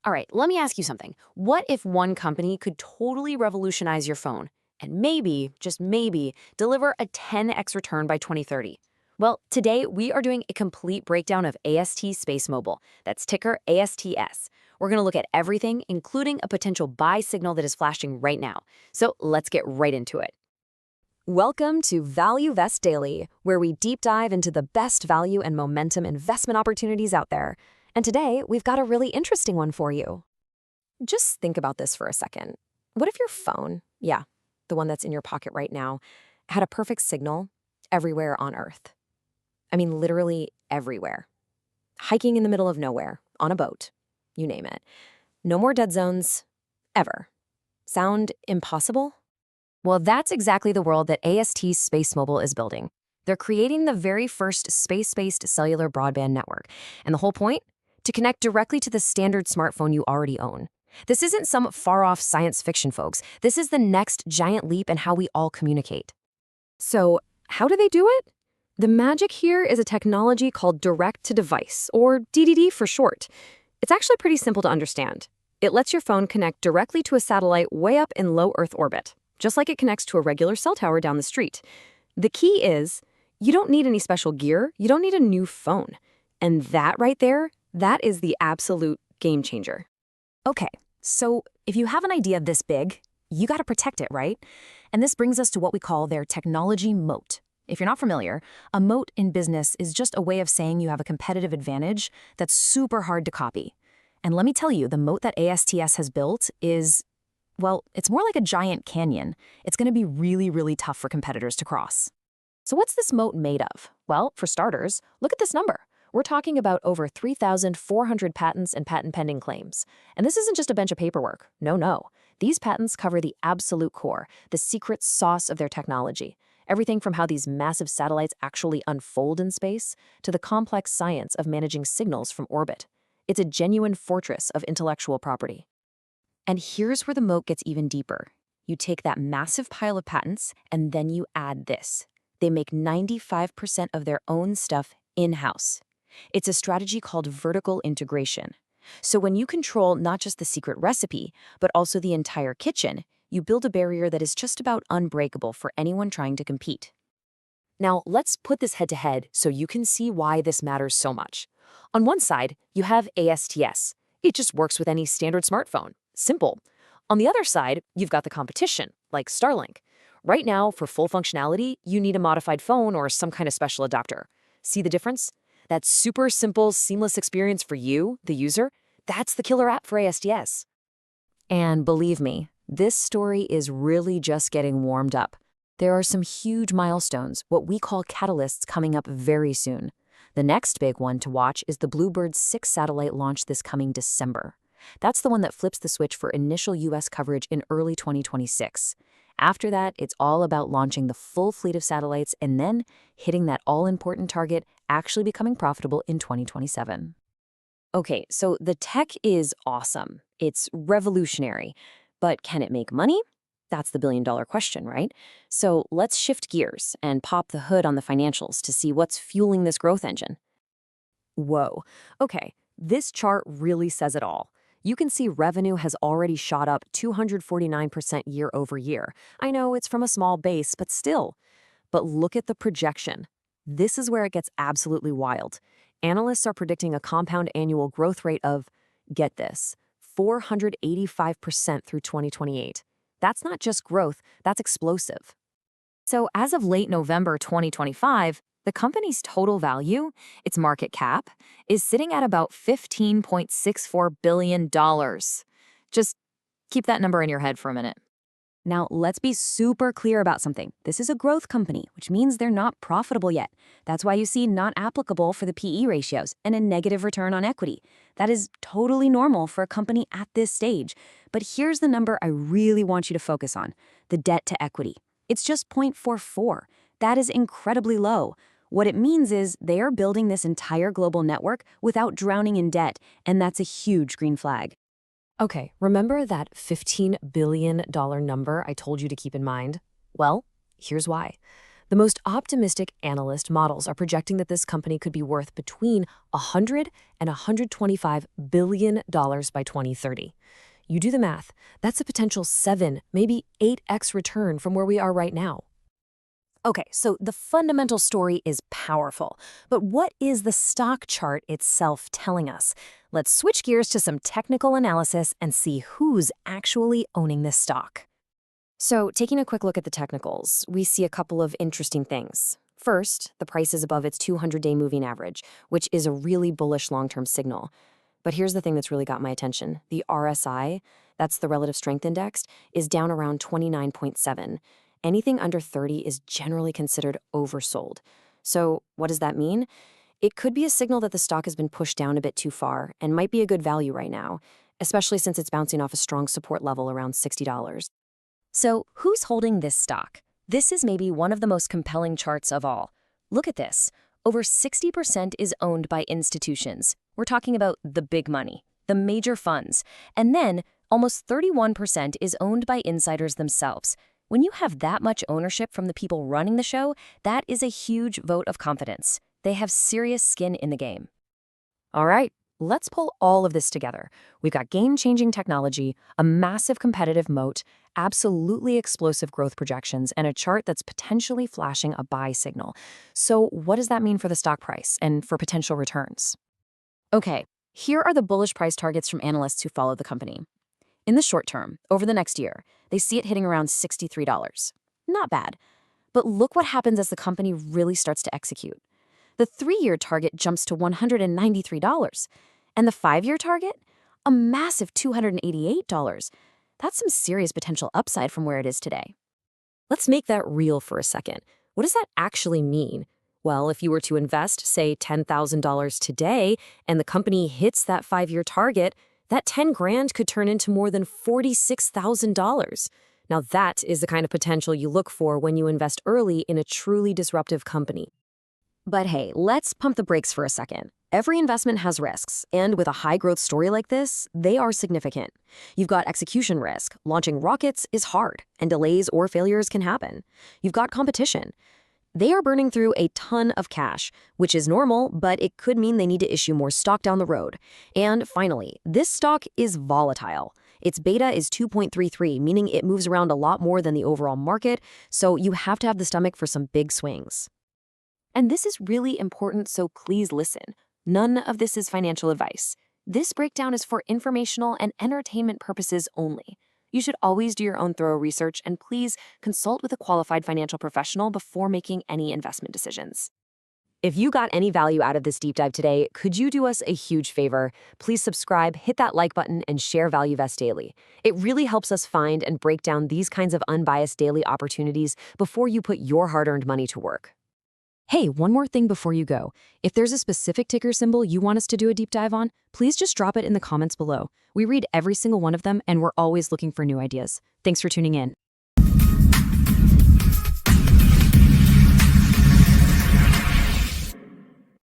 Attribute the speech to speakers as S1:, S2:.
S1: All right, let me ask you something. What if one company could totally revolutionize your phone and maybe, just maybe, deliver a 10x return by 2030? Well, today we are doing a complete breakdown of AST SpaceMobile. That's ticker ASTS. We're going to look at everything, including a potential buy signal that is flashing right now. So let's get right into it. Welcome to Value Vest Daily, where we deep dive into the best value and momentum investment opportunities out there. And today, we've got a really interesting one for you. Just think about this for a second. What if your phone, yeah, the one that's in your pocket right now, had a perfect signal everywhere on Earth? I mean, literally everywhere. Hiking in the middle of nowhere, on a boat, you name it. No more dead zones, ever. Sound impossible? Well, that's exactly the world that AST SpaceMobile is building. They're creating the very first space-based cellular broadband network. And the whole point? To connect directly to the standard smartphone you already own. This isn't some far-off science fiction, folks. This is the next giant leap in how we all communicate. So, how do they do it? The magic here is a technology called direct-to-device, or DDD for short. It's actually pretty simple to understand. It lets your phone connect directly to a satellite way up in low Earth orbit, just like it connects to a regular cell tower down the street. The key is, you don't need any special gear, you don't need a new phone. And that right there, that is the absolute game changer. Okay, so if you have an idea this big, you gotta protect it, right? And this brings us to what we call their technology moat. If you're not familiar, a moat in business is just a way of saying you have a competitive advantage that's super hard to copy. And let me tell you, the moat that ASTS has built is, well, it's more like a giant canyon. It's going to be really, really tough for competitors to cross. So what's this moat made of? Well, for starters, look at this number. We're talking about over 3,400 patents and patent pending claims. And this isn't just a bunch of paperwork. No. These patents cover the absolute core, the secret sauce of their technology. Everything from how these massive satellites actually unfold in space to the complex science of managing signals from orbit. It's a genuine fortress of intellectual property. And here's where the moat gets even deeper. You take that massive pile of patents, and then you add this. They make 95% of their own stuff in-house. It's a strategy called vertical integration. So when you control not just the secret recipe, but also the entire kitchen, you build a barrier that is just about unbreakable for anyone trying to compete. Now, let's put this head-to-head so you can see why this matters so much. On one side, you have ASTS. It just works with any standard smartphone. Simple. On the other side, you've got the competition, like Starlink. Right now, for full functionality, you need a modified phone or some kind of special adapter. See the difference? That super simple, seamless experience for you, the user, that's the killer app for ASTS. And believe me, this story is really just getting warmed up. There are some huge milestones, what we call catalysts, coming up very soon. The next big one to watch is the BlueBird 6 satellite launch this coming December. That's the one that flips the switch for initial U.S. coverage in early 2026. After that, it's all about launching the full fleet of satellites and then hitting that all-important target, actually becoming profitable in 2027. Okay, so the tech is awesome. It's revolutionary. But can it make money? That's the billion-dollar question, right? So let's shift gears and pop the hood on the financials to see what's fueling this growth engine. Whoa. Okay, this chart really says it all. You can see revenue has already shot up 249% year over year. I know it's from a small base, but still. But look at the projection. This is where it gets absolutely wild. Analysts are predicting a compound annual growth rate of, get this, 485% through 2028. That's not just growth, that's explosive. So as of late November 2025, the company's total value, its market cap, is sitting at about $15.64 billion. Just keep that number in your head for a minute. Now, let's be super clear about something. This is a growth company, which means they're not profitable yet. That's why you see not applicable for the PE ratios and a negative return on equity. That is totally normal for a company at this stage. But here's the number I really want you to focus on, the debt to equity. It's just 0.44. That is incredibly low. What it means is they are building this entire global network without drowning in debt, and that's a huge green flag. Okay, remember that $15 billion number I told you to keep in mind? Well, here's why. The most optimistic analyst models are projecting that this company could be worth between $100 and $125 billion by 2030. You do the math, that's a potential 7, maybe 8x return from where we are right now. Okay, so the fundamental story is powerful, but what is the stock chart itself telling us? Let's switch gears to some technical analysis and see who's actually owning this stock. So, taking a quick look at the technicals, we see a couple of interesting things. First, the price is above its 200-day moving average, which is a really bullish long-term signal. But here's the thing that's really got my attention. The RSI, that's the relative strength index, is down around 29.7. Anything under 30 is generally considered oversold. So what does that mean? It could be a signal that the stock has been pushed down a bit too far and might be a good value right now, especially since it's bouncing off a strong support level around $60. So who's holding this stock? This is maybe one of the most compelling charts of all. Look at this. Over 60% is owned by institutions. We're talking about the big money, the major funds. And then almost 31% is owned by insiders themselves. When you have that much ownership from the people running the show, that is a huge vote of confidence. They have serious skin in the game. All right, let's pull all of this together. We've got game-changing technology, a massive competitive moat, absolutely explosive growth projections, and a chart that's potentially flashing a buy signal. So what does that mean for the stock price and for potential returns? Okay, here are the bullish price targets from analysts who follow the company. In the short term, over the next year, they see it hitting around $63. Not bad. But look what happens as the company really starts to execute. The 3-year target jumps to $193. And the 5-year target? A massive $288. That's some serious potential upside from where it is today. Let's make that real for a second. What does that actually mean? Well, if you were to invest, say, $10,000 today, and the company hits that 5-year target, that 10 grand could turn into more than $46,000. Now that is the kind of potential you look for when you invest early in a truly disruptive company. But hey, let's pump the brakes for a second. Every investment has risks, and with a high-growth story like this, they are significant. You've got execution risk. Launching rockets is hard, and delays or failures can happen. You've got competition. They are burning through a ton of cash, which is normal, but it could mean they need to issue more stock down the road. And finally, this stock is volatile. Its beta is 2.33, meaning it moves around a lot more than the overall market, so you have to have the stomach for some big swings. And this is really important, so please listen. None of this is financial advice. This breakdown is for informational and entertainment purposes only. You should always do your own thorough research and please consult with a qualified financial professional before making any investment decisions. If you got any value out of this deep dive today, could you do us a huge favor? Please subscribe, hit that like button, and share ValueVest Daily. It really helps us find and break down these kinds of unbiased daily opportunities before you put your hard-earned money to work. Hey, one more thing before you go. If there's a specific ticker symbol you want us to do a deep dive on, please just drop it in the comments below. We read every single one of them, and we're always looking for new ideas. Thanks for tuning in.